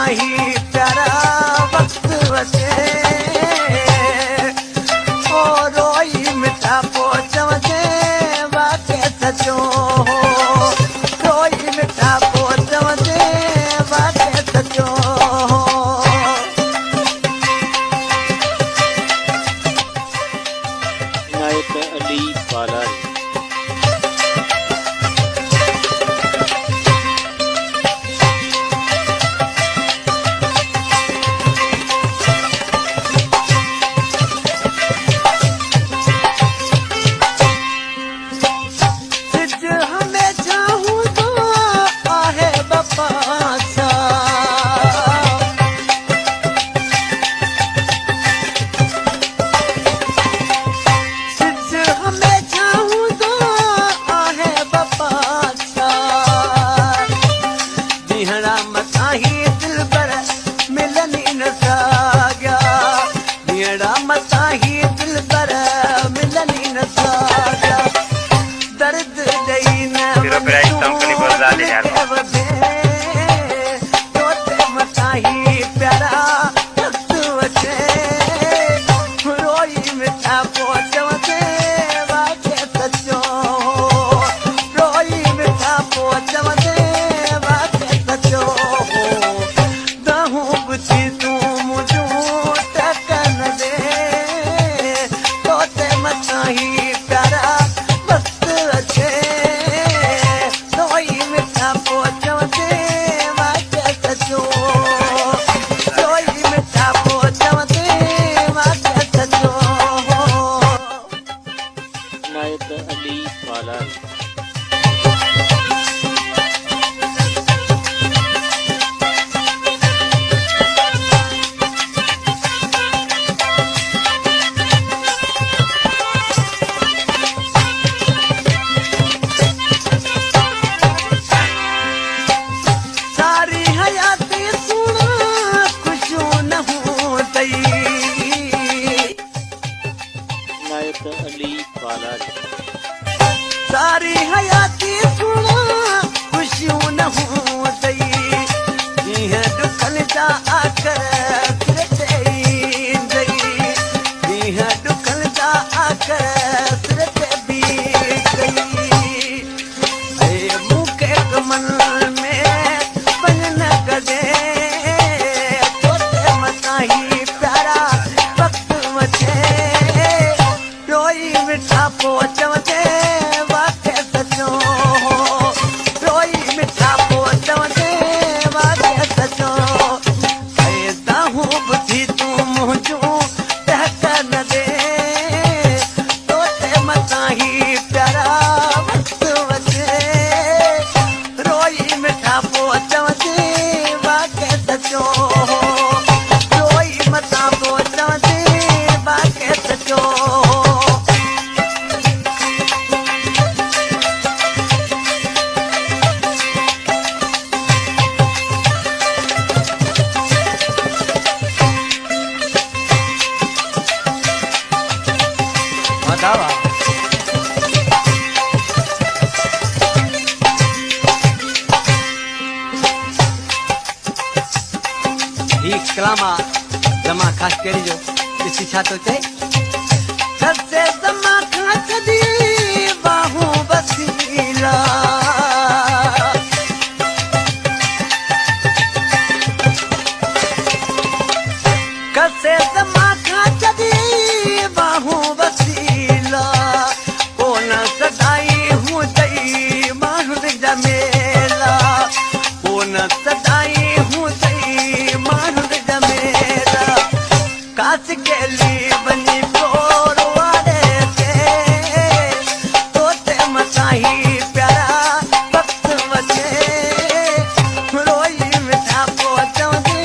ही प्यारा वक्त वसे ओ रोई मिठा पोच वसे वाके सचो रोई मिठा पोच वसे वाके सचो इनायत अली पालारी अली पालारी सारी हयाती सुना खुशू न हो दई इनायत अली पालारी सारी हयाती सुना खुशियों न हो दई जीह दुखन जा आकर जीह दुखन जा आकर भी गई मुके कमल में बन न गदे तोते मता ही प्यारा वक्त वचे रोई मिठा पोच वचे कलामा जमा खास करी जो किसी छातो चे ससे जमा खास दी बाहू बसीला कसे जमा खास दी बाहू बसीला कोन सदाई हूँ दई मारू जमेला कोन सदाई हूँ दई मारू काश गेली बनी पोर वाले के तोते मता ही प्यारा वक्त वचे रोई मिठा पोच वचे